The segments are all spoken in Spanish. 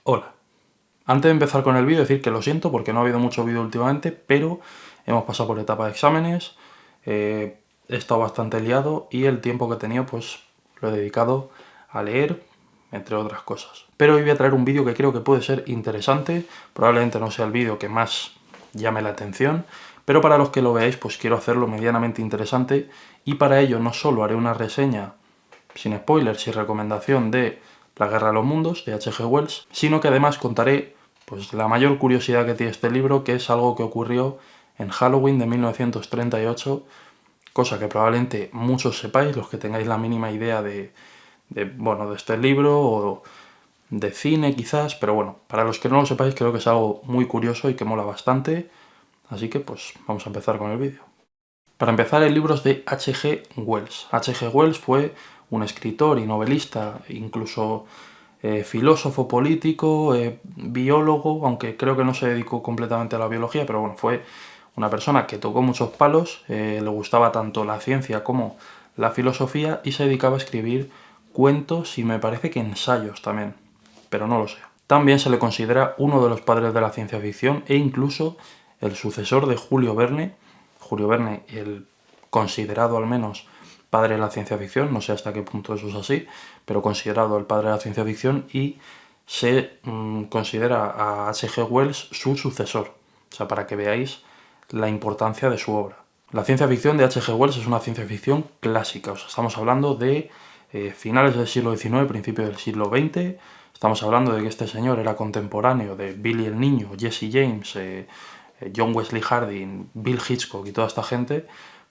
Hola. Antes de empezar con el vídeo, decir que lo siento porque no ha habido mucho vídeo últimamente, pero hemos pasado por etapa de exámenes, he estado bastante liado y el tiempo que he tenido pues lo he dedicado a leer, entre otras cosas. Pero hoy voy a traer un vídeo que creo que puede ser interesante, probablemente no sea el vídeo que más llame la atención, pero para los que lo veáis pues quiero hacerlo medianamente interesante y para ello no solo haré una reseña sin spoilers y recomendación de La Guerra de los Mundos, de H.G. Wells, sino que además contaré pues, la mayor curiosidad que tiene este libro, que es algo que ocurrió en Halloween de 1938, cosa que probablemente muchos sepáis, los que tengáis la mínima idea de este libro o de cine quizás, pero bueno, para los que no lo sepáis creo que es algo muy curioso y que mola bastante, así que pues vamos a empezar con el vídeo. Para empezar, el libro es de H.G. Wells. H.G. Wells fue un escritor y novelista, incluso filósofo político, biólogo, aunque creo que no se dedicó completamente a la biología, pero bueno, fue una persona que tocó muchos palos, le gustaba tanto la ciencia como la filosofía y se dedicaba a escribir cuentos y me parece que ensayos también, pero no lo sé. También se le considera uno de los padres de la ciencia ficción e incluso el sucesor de Julio Verne, el considerado al menos padre de la ciencia ficción, no sé hasta qué punto eso es así, pero considerado el padre de la ciencia ficción y se considera a H.G. Wells su sucesor, o sea, para que veáis la importancia de su obra. La ciencia ficción de H.G. Wells es una ciencia ficción clásica, o sea, estamos hablando de finales del siglo XIX, principios del siglo XX, estamos hablando de que este señor era contemporáneo de Billy el Niño, Jesse James, John Wesley Harding, Bill Hitchcock y toda esta gente,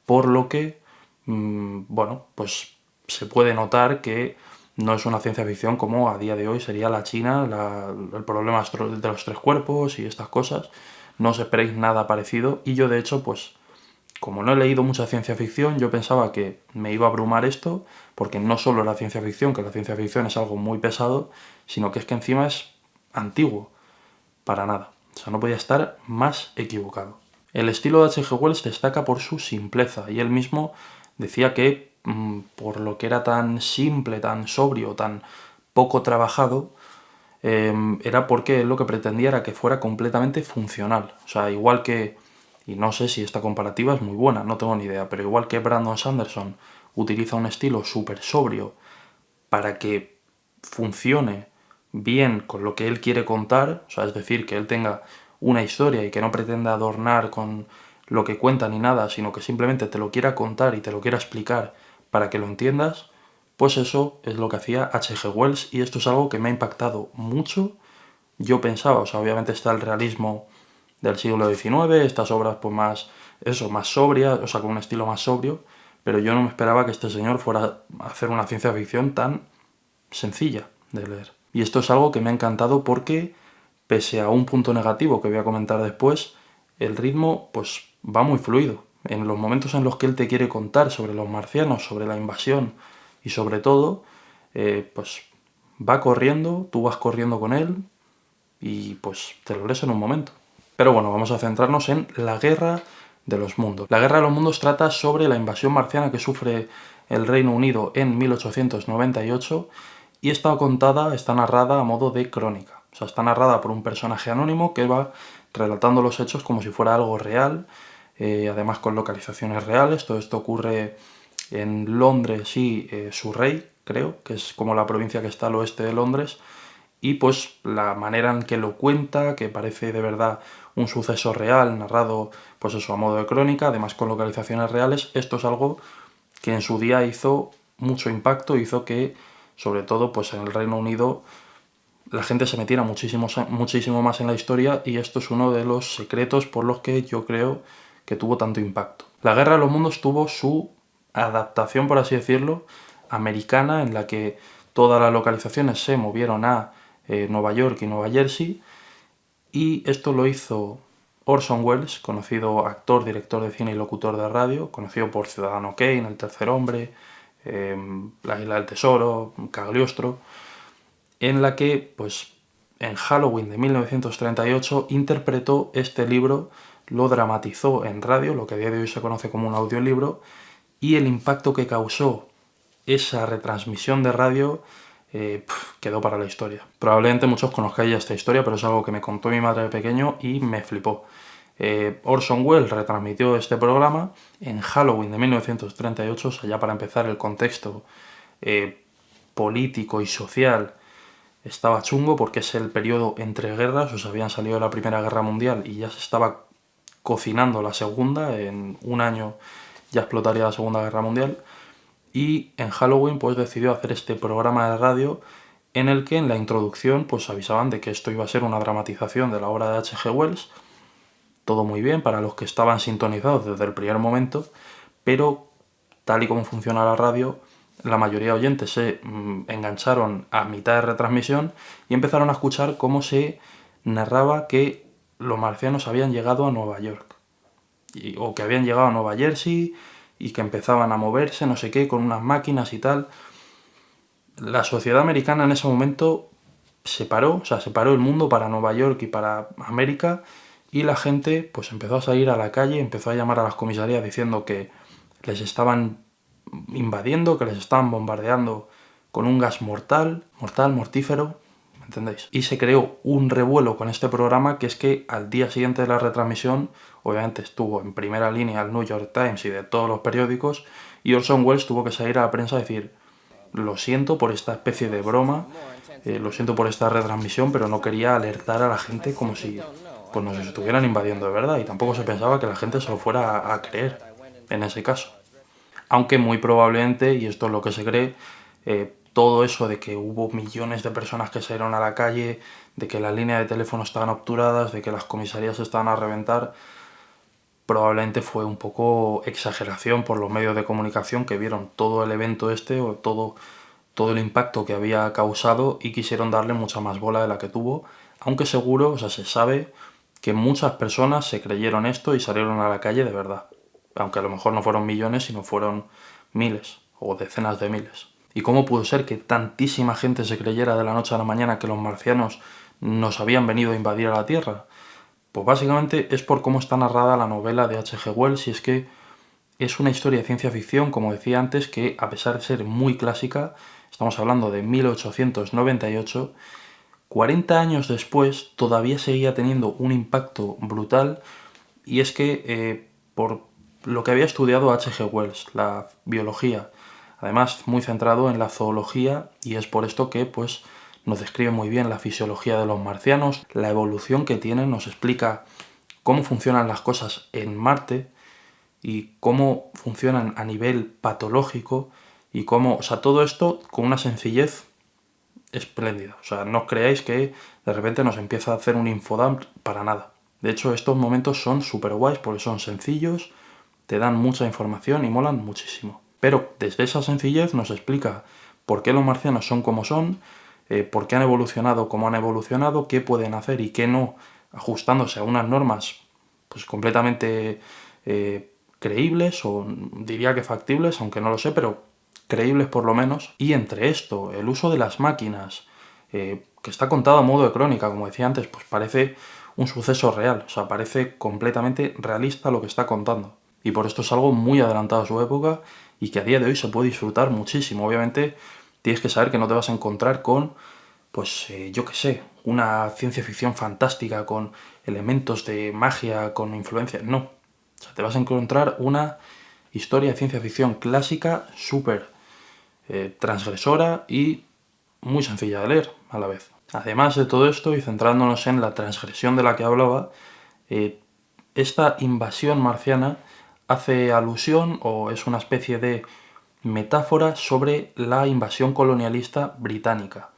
por lo que, bueno, pues se puede notar que no es una ciencia ficción como a día de hoy sería la China, el problema de los tres cuerpos y estas cosas. No os esperéis nada parecido y yo de hecho, pues, como no he leído mucha ciencia ficción, yo pensaba que me iba a abrumar esto, porque no solo la ciencia ficción, que la ciencia ficción es algo muy pesado, sino que es que encima es antiguo, para nada. O sea, no podía estar más equivocado. El estilo de H.G. Wells destaca por su simpleza y él mismo decía que por lo que era tan simple, tan sobrio, tan poco trabajado, era porque él lo que pretendía era que fuera completamente funcional. O sea, igual que, y no sé si esta comparativa es muy buena, no tengo ni idea, pero igual que Brandon Sanderson utiliza un estilo súper sobrio para que funcione bien con lo que él quiere contar, o sea, es decir, que él tenga una historia y que no pretenda adornar con lo que cuenta ni nada, sino que simplemente te lo quiera contar y te lo quiera explicar para que lo entiendas, pues eso es lo que hacía H.G. Wells y esto es algo que me ha impactado mucho. Yo pensaba, o sea, obviamente está el realismo del siglo XIX, estas obras pues más sobrias, o sea, con un estilo más sobrio, pero yo no me esperaba que este señor fuera a hacer una ciencia ficción tan sencilla de leer. Y esto es algo que me ha encantado porque, pese a un punto negativo que voy a comentar después, el ritmo pues va muy fluido. En los momentos en los que él te quiere contar sobre los marcianos, sobre la invasión y sobre todo, pues va corriendo, tú vas corriendo con él y pues te lo lees en un momento. Pero bueno, vamos a centrarnos en La Guerra de los Mundos. La Guerra de los Mundos trata sobre la invasión marciana que sufre el Reino Unido en 1898 y está narrada a modo de crónica. O sea, está narrada por un personaje anónimo que va relatando los hechos como si fuera algo real, además con localizaciones reales. Todo esto ocurre en Londres y Surrey, creo, que es como la provincia que está al oeste de Londres, y pues la manera en que lo cuenta, que parece de verdad un suceso real, narrado pues eso a modo de crónica, además con localizaciones reales, esto es algo que en su día hizo mucho impacto, hizo que sobre todo pues en el Reino Unido la gente se metiera muchísimo más en la historia y esto es uno de los secretos por los que yo creo que tuvo tanto impacto. La Guerra de los Mundos tuvo su adaptación, por así decirlo, americana, en la que todas las localizaciones se movieron a Nueva York y Nueva Jersey, y esto lo hizo Orson Welles, conocido actor, director de cine y locutor de radio, conocido por Ciudadano Kane, El Tercer Hombre, La Isla del Tesoro, Cagliostro, en la que, pues, en Halloween de 1938 interpretó este libro, lo dramatizó en radio, lo que a día de hoy se conoce como un audiolibro, y el impacto que causó esa retransmisión de radio quedó para la historia. Probablemente muchos conozcáis ya esta historia, pero es algo que me contó mi madre de pequeño y me flipó. Orson Welles retransmitió este programa en Halloween de 1938, o sea, ya para empezar el contexto político y social estaba chungo porque es el periodo entre guerras, o sea, habían salido de la Primera Guerra Mundial y ya se estaba cocinando la Segunda, en un año ya explotaría la Segunda Guerra Mundial, y en Halloween pues decidió hacer este programa de radio en el que en la introducción pues avisaban de que esto iba a ser una dramatización de la obra de H.G. Wells, todo muy bien para los que estaban sintonizados desde el primer momento, pero tal y como funciona la radio, la mayoría de oyentes se engancharon a mitad de retransmisión y empezaron a escuchar cómo se narraba que los marcianos habían llegado a Nueva York, o que habían llegado a Nueva Jersey y que empezaban a moverse, no sé qué, con unas máquinas y tal. La sociedad americana en ese momento separó el mundo para Nueva York y para América, y la gente pues empezó a salir a la calle, empezó a llamar a las comisarías diciendo que les estaban invadiendo, que les estaban bombardeando con un gas mortífero, ¿me entendéis? Y se creó un revuelo con este programa, que es que al día siguiente de la retransmisión, obviamente estuvo en primera línea el New York Times y de todos los periódicos, y Orson Welles tuvo que salir a la prensa a decir: lo siento por esta especie de broma, lo siento por esta retransmisión, pero no quería alertar a la gente como si pues nos estuvieran invadiendo de verdad, y tampoco se pensaba que la gente se lo fuera a creer en ese caso. Aunque muy probablemente, y esto es lo que se cree, todo eso de que hubo millones de personas que salieron a la calle, de que las líneas de teléfono estaban obturadas, de que las comisarías estaban a reventar, probablemente fue un poco exageración por los medios de comunicación, que vieron todo el evento o todo el impacto que había causado y quisieron darle mucha más bola de la que tuvo, aunque seguro, o sea, se sabe que muchas personas se creyeron esto y salieron a la calle de verdad, aunque a lo mejor no fueron millones, sino fueron miles o decenas de miles. ¿Y cómo pudo ser que tantísima gente se creyera de la noche a la mañana que los marcianos nos habían venido a invadir a la Tierra? Pues básicamente es por cómo está narrada la novela de H.G. Wells, y es que es una historia de ciencia ficción, como decía antes, que a pesar de ser muy clásica, estamos hablando de 1898, 40 años después todavía seguía teniendo un impacto brutal, y es que por lo que había estudiado H.G. Wells, la biología, además muy centrado en la zoología, y es por esto que pues nos describe muy bien la fisiología de los marcianos, la evolución que tienen, nos explica cómo funcionan las cosas en Marte y cómo funcionan a nivel patológico, y cómo, o sea, todo esto con una sencillez espléndida. O sea, no os creáis que de repente nos empieza a hacer un infodump para nada. De hecho, estos momentos son súper guays porque son sencillos, te dan mucha información y molan muchísimo. Pero desde esa sencillez nos explica por qué los marcianos son como son, por qué han evolucionado como han evolucionado, qué pueden hacer y qué no, ajustándose a unas normas pues completamente creíbles, o diría que factibles, aunque no lo sé, pero creíbles por lo menos. Y entre esto, el uso de las máquinas, que está contado a modo de crónica, como decía antes, pues parece un suceso real, o sea, parece completamente realista lo que está contando. Y por esto es algo muy adelantado a su época y que a día de hoy se puede disfrutar muchísimo. Obviamente tienes que saber que no te vas a encontrar con, pues yo qué sé, una ciencia ficción fantástica con elementos de magia, con influencia. No, o sea, te vas a encontrar una historia de ciencia ficción clásica, súper transgresora y muy sencilla de leer a la vez. Además de todo esto, y centrándonos en la transgresión de la que hablaba, esta invasión marciana hace alusión, o es una especie de metáfora sobre la invasión colonialista británica.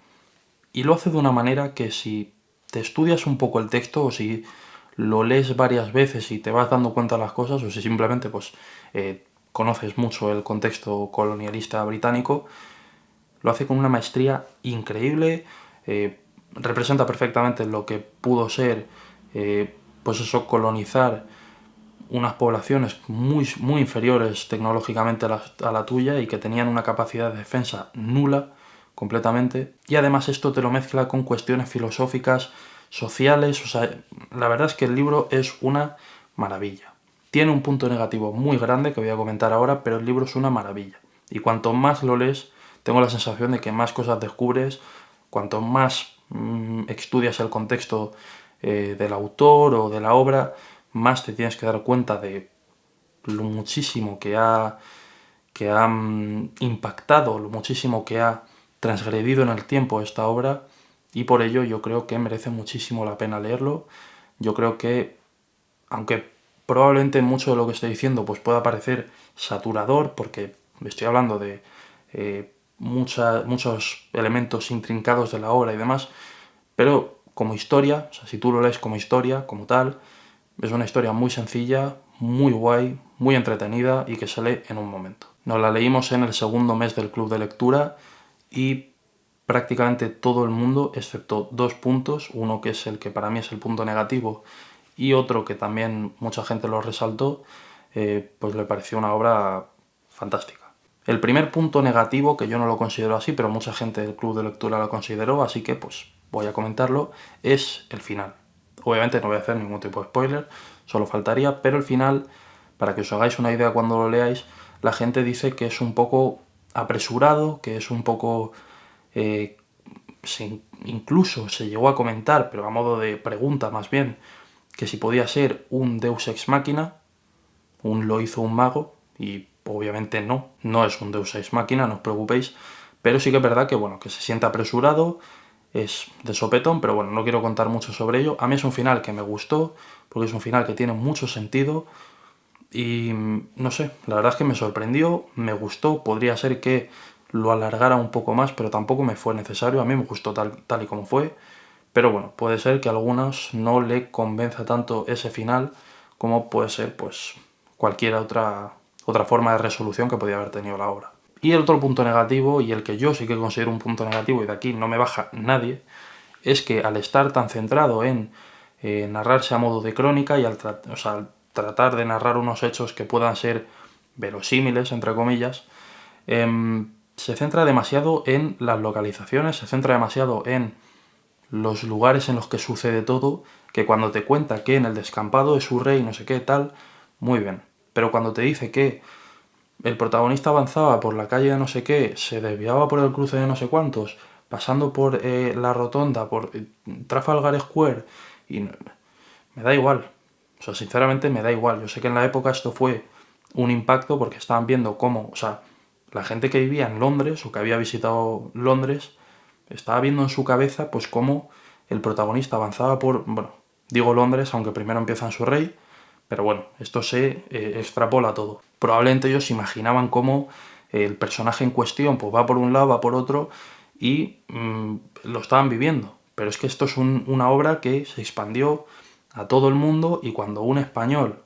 Y lo hace de una manera que, si te estudias un poco el texto, o si lo lees varias veces y te vas dando cuenta de las cosas, o si simplemente pues conoces mucho el contexto colonialista británico, lo hace con una maestría increíble, representa perfectamente lo que pudo ser, pues eso, colonizar unas poblaciones muy, muy inferiores tecnológicamente a la tuya, y que tenían una capacidad de defensa nula completamente. Y además esto te lo mezcla con cuestiones filosóficas, sociales. O sea, la verdad es que el libro es una maravilla. Tiene un punto negativo muy grande que voy a comentar ahora, pero el libro es una maravilla. Y cuanto más lo lees, tengo la sensación de que más cosas descubres, cuanto más estudias el contexto del autor o de la obra, más te tienes que dar cuenta de lo muchísimo que ha impactado, lo muchísimo que ha transgredido en el tiempo esta obra, y por ello yo creo que merece muchísimo la pena leerlo. Yo creo que, aunque probablemente mucho de lo que estoy diciendo pues pueda parecer saturador, porque estoy hablando de muchos elementos intrincados de la obra y demás, pero como historia, o sea, si tú lo lees como historia, como tal, es una historia muy sencilla, muy guay, muy entretenida y que se lee en un momento. Nos la leímos en el segundo mes del club de lectura y prácticamente todo el mundo, excepto 2 puntos, uno que es el que para mí es el punto negativo y otro que también mucha gente lo resaltó, pues le pareció una obra fantástica. El primer punto negativo, que yo no lo considero así, pero mucha gente del club de lectura lo consideró, así que pues voy a comentarlo, es el final. Obviamente no voy a hacer ningún tipo de spoiler, solo faltaría, pero el final, para que os hagáis una idea cuando lo leáis, la gente dice que es un poco apresurado, que es un poco... incluso se llegó a comentar, pero a modo de pregunta más bien, que si podía ser un Deus Ex Machina, un lo hizo un mago, y obviamente no es un Deus Ex Machina, no os preocupéis, pero sí que es verdad que, bueno, que se siente apresurado, es de sopetón, pero bueno, no quiero contar mucho sobre ello. A mí es un final que me gustó, porque es un final que tiene mucho sentido, y no sé, la verdad es que me sorprendió, me gustó, podría ser que lo alargara un poco más, pero tampoco me fue necesario, a mí me gustó tal y como fue, pero bueno, puede ser que a algunos no le convenza tanto ese final como puede ser pues cualquier otra forma de resolución que podía haber tenido la obra. Y el otro punto negativo, y el que yo sí que considero un punto negativo y de aquí no me baja nadie, es que al estar tan centrado en narrarse a modo de crónica y al tratar de narrar unos hechos que puedan ser verosímiles, entre comillas, se centra demasiado en las localizaciones, se centra demasiado en los lugares en los que sucede todo, que cuando te cuenta que en el descampado de su rey, no sé qué, tal, muy bien. Pero cuando te dice que el protagonista avanzaba por la calle de no sé qué, se desviaba por el cruce de no sé cuántos, pasando por la rotonda, por Trafalgar Square, y me da igual. O sea, sinceramente me da igual. Yo sé que en la época esto fue un impacto porque estaban viendo cómo, o sea, la gente que vivía en Londres o que había visitado Londres, estaba viendo en su cabeza pues cómo el protagonista avanzaba por, bueno, digo Londres, aunque primero empieza en su rey, pero bueno, esto se extrapola a todo. Probablemente ellos se imaginaban cómo el personaje en cuestión pues va por un lado, va por otro y lo estaban viviendo. Pero es que esto es una obra que se expandió a todo el mundo y cuando un español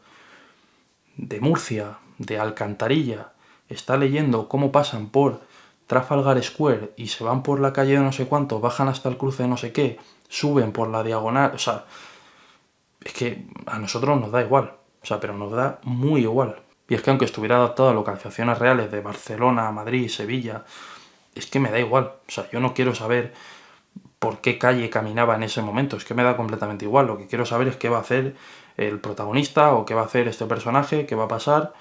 de Murcia, de Alcantarilla, está leyendo cómo pasan por Trafalgar Square y se van por la calle de no sé cuánto, bajan hasta el cruce de no sé qué, suben por la diagonal, o sea, es que a nosotros nos da igual, o sea, pero nos da muy igual. Y es que aunque estuviera adaptado a localizaciones reales de Barcelona, Madrid, Sevilla, es que me da igual, o sea, yo no quiero saber por qué calle caminaba en ese momento, es que me da completamente igual, lo que quiero saber es qué va a hacer el protagonista o qué va a hacer este personaje, qué va a pasar,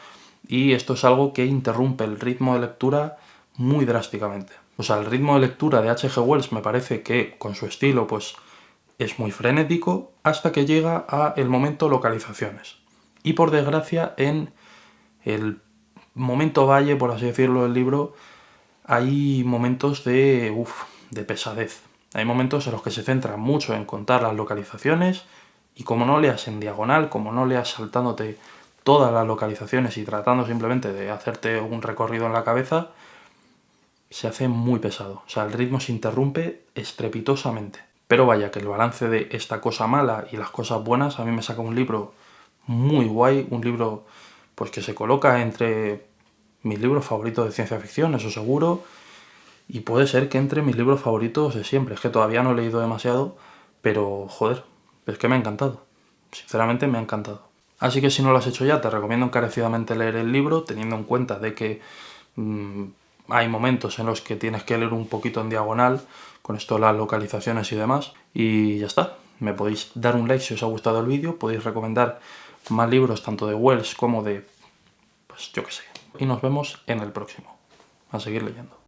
y esto es algo que interrumpe el ritmo de lectura muy drásticamente. O sea, el ritmo de lectura de H.G. Wells me parece que con su estilo pues es muy frenético hasta que llega a el momento localizaciones. Y por desgracia en el momento valle, por así decirlo, del libro, hay momentos de pesadez. Hay momentos en los que se centra mucho en contar las localizaciones y como no leas en diagonal, como no leas saltándote todas las localizaciones y tratando simplemente de hacerte un recorrido en la cabeza, se hace muy pesado. O sea, el ritmo se interrumpe estrepitosamente. Pero vaya, que el balance de esta cosa mala y las cosas buenas a mí me saca un libro muy guay, un libro pues que se coloca entre mis libros favoritos de ciencia ficción, eso seguro, y puede ser que entre mis libros favoritos de siempre. Es que todavía no he leído demasiado, pero joder, es que me ha encantado. Sinceramente me ha encantado. Así que si no lo has hecho ya, te recomiendo encarecidamente leer el libro, teniendo en cuenta de que hay momentos en los que tienes que leer un poquito en diagonal, con esto de las localizaciones y demás. Y ya está. Me podéis dar un like si os ha gustado el vídeo, podéis recomendar más libros tanto de Wells como de, pues yo qué sé. Y nos vemos en el próximo. A seguir leyendo.